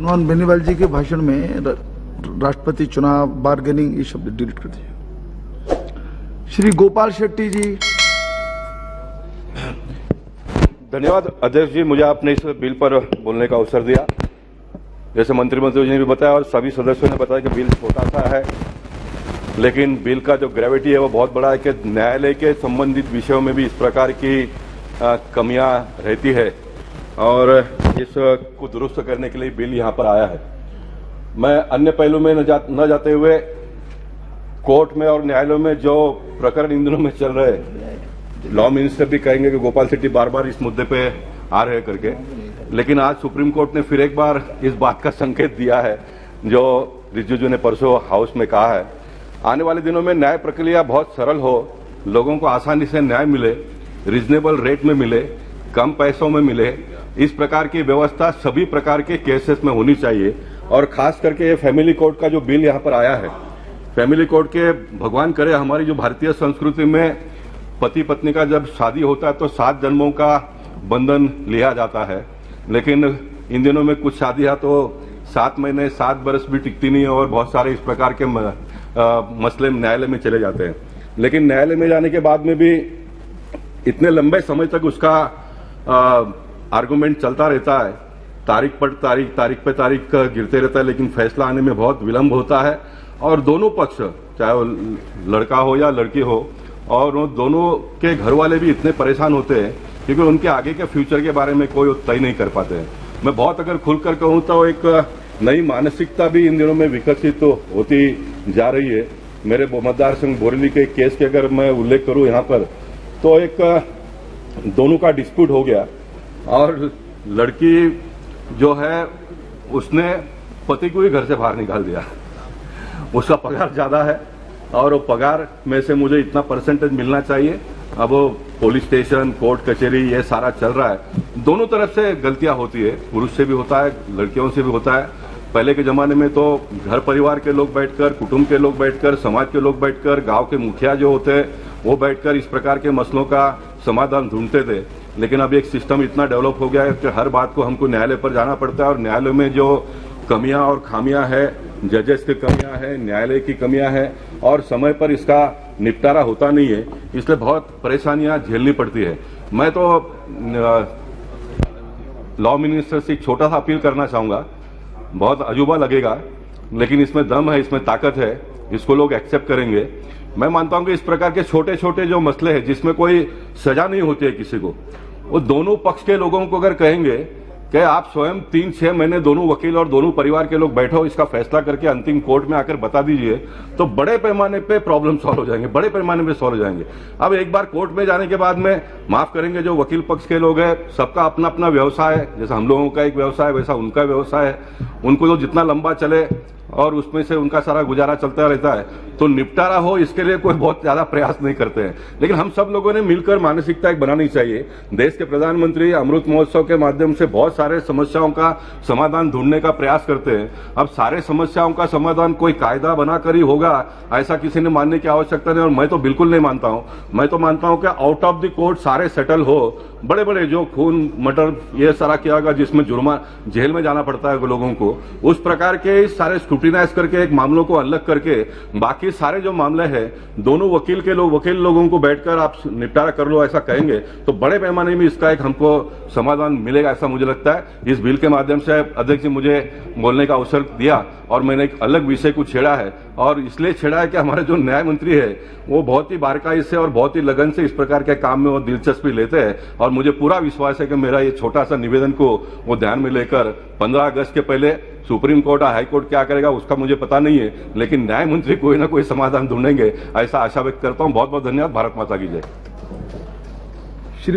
Non Beniwal जी के भाषण में राष्ट्रपति चुनाव, बार्गेनिंग, ये शब्द डिलीट कर दिए। श्री गोपाल शेट्टी जी। धन्यवाद अध्यक्ष जी, मुझे आपने इस बिल पर बोलने का अवसर दिया। जैसे मंत्री जी ने भी बताया और सभी सदस्यों ने बताया कि बिल छोटा सा है, लेकिन बिल का जो ग्रेविटी है वो बहुत बड़ा है कि न्यायालय के संबंधित विषयों में भी इस प्रकार की कमियां रहती है और इसको दुरुस्त करने के लिए बिल यहां पर आया है। मैं अन्य पहलू में न जाते हुए कोर्ट में और न्यायालयों में जो प्रकरण इन दिनों में चल रहे हैं, लॉ मिनिस्टर भी कहेंगे कि गोपाल शेट्टी बार बार इस मुद्दे पे आ रहे करके, लेकिन आज सुप्रीम कोर्ट ने फिर एक बार इस बात का संकेत दिया है जो रिजिजू ने परसों हाउस में कहा है। आने वाले दिनों में न्याय प्रक्रिया बहुत सरल हो, लोगों को आसानी से न्याय मिले, रिजनेबल रेट में मिले, कम पैसों में मिले, इस प्रकार की व्यवस्था सभी प्रकार के केसेस में होनी चाहिए। और खास करके ये फैमिली कोर्ट का जो बिल यहाँ पर आया है, फैमिली कोर्ट के भगवान करे हमारी जो भारतीय संस्कृति में पति पत्नी का जब शादी होता है तो 7 जन्मों का बंधन लिया जाता है, लेकिन इन दिनों में कुछ शादियां तो 7 महीने 7 बरस भी टिकती नहीं है और बहुत सारे इस प्रकार के मसले न्यायालय में चले जाते हैं। लेकिन न्यायालय में जाने के बाद में भी इतने लंबे समय तक उसका आर्गुमेंट चलता रहता है, तारीख पे तारीख गिरते रहता है, लेकिन फैसला आने में बहुत विलंब होता है। और दोनों पक्ष, चाहे वो लड़का हो या लड़की हो, और वो दोनों के घर वाले भी इतने परेशान होते हैं क्योंकि उनके आगे के फ्यूचर के बारे में कोई तय नहीं कर पाते हैं। मैं बहुत अगर खुलकर कहूं तो एक नई मानसिकता भी इन दिनों में विकसित तो होती जा रही है। मेरे मतदार संघ बोरेली के केस के अगर मैं उल्लेख करूं यहां पर, तो एक दोनों का डिस्प्यूट हो गया और लड़की जो है उसने पति को ही घर से बाहर निकाल दिया। उसका पगार ज्यादा है और वो पगार में से मुझे इतना परसेंटेज मिलना चाहिए। अब वो पुलिस स्टेशन, कोर्ट कचहरी, ये सारा चल रहा है। दोनों तरफ से गलतियां होती है, पुरुष से भी होता है, लड़कियों से भी होता है। पहले के जमाने में तो घर परिवार के लोग बैठकर, कुटुंब के लोग बैठकर, समाज के लोग बैठकर, गांव के मुखिया जो होते हैं वो बैठकर इस प्रकार के मसलों का समाधान ढूंढते थे। लेकिन अब एक सिस्टम इतना डेवलप हो गया है कि हर बात को हमको न्यायालय पर जाना पड़ता है और न्यायालय में जो कमियां और खामियां है, जजेस की कमियां हैं, न्यायालय की कमियां हैं और समय पर इसका निपटारा होता नहीं है, इसलिए बहुत परेशानियां झेलनी पड़ती है। मैं तो लॉ मिनिस्टर से एक छोटा सा अपील करना चाहूंगा। बहुत अजूबा लगेगा, लेकिन इसमें दम है, इसमें ताकत है, इसको लोग एक्सेप्ट करेंगे। मैं मानता हूं कि इस प्रकार के छोटे छोटे जो मसले हैं जिसमें कोई सजा नहीं होती है किसी को, वो दोनों पक्ष के लोगों को अगर कहेंगे कि आप स्वयं 3-6 महीने दोनों वकील और दोनों परिवार के लोग बैठो, इसका फैसला करके अंतिम कोर्ट में आकर बता दीजिए, तो बड़े पैमाने पे प्रॉब्लम सॉल्व हो जाएंगे, बड़े पैमाने पे सॉल्व हो जाएंगे। अब एक बार कोर्ट में जाने के बाद में माफ करेंगे जो वकील पक्ष के लोग हैं, सबका अपना अपना व्यवसाय है, जैसा हम लोगों का एक व्यवसाय है वैसा उनका व्यवसाय है। उनको जो जितना लंबा चले और उसमें से उनका सारा गुजारा चलता रहता है, तो निपटारा हो इसके लिए कोई बहुत ज्यादा प्रयास नहीं करते हैं। लेकिन हम सब लोगों ने मिलकर मानसिकता एक बनानी चाहिए। देश के प्रधानमंत्री अमृत महोत्सव के माध्यम से बहुत सारे समस्याओं का समाधान ढूंढने का प्रयास करते हैं। अब सारे समस्याओं का समाधान कोई कायदा बनाकर ही होगा ऐसा किसी ने मानने की आवश्यकता नहीं, और मैं तो बिल्कुल नहीं मानता हूं। मैं तो मानता हूं कि आउट ऑफ द कोर्ट सारे सेटल हो, बड़े बड़े जो खून मर्डर ये सारा किया गया जिसमें जुर्मा जेल में जाना पड़ता है लोगों को, उस प्रकार के सारे स्क्रूटिनाइज करके एक मामलों को अलग करके बाकी सारे जो मामले हैं दोनों वकील लोगों को बैठकर आप निपटारा कर लो ऐसा कहेंगे तो बड़े पैमाने में इसका एक हमको समाधान मिलेगा ऐसा मुझे लगता है। इस बिल के माध्यम से अध्यक्ष जी मुझे बोलने का अवसर दिया और मैंने एक अलग विषय को छेड़ा है, और इसलिए छेड़ा है कि हमारे जो न्याय मंत्री है वो बहुत ही बारीकाई से और बहुत ही लगन से इस प्रकार के काम में वो दिलचस्पी लेते हैं। और मुझे पूरा विश्वास है कि मेरा ये छोटा सा निवेदन को वो ध्यान में लेकर 15 अगस्त के पहले सुप्रीम कोर्ट और हाई कोर्ट क्या करेगा उसका मुझे पता नहीं है, लेकिन न्याय मंत्री कोई ना कोई समाधान ढूंढेंगे ऐसा आशा व्यक्त करता हूं। बहुत बहुत धन्यवाद। भारत माता की जय।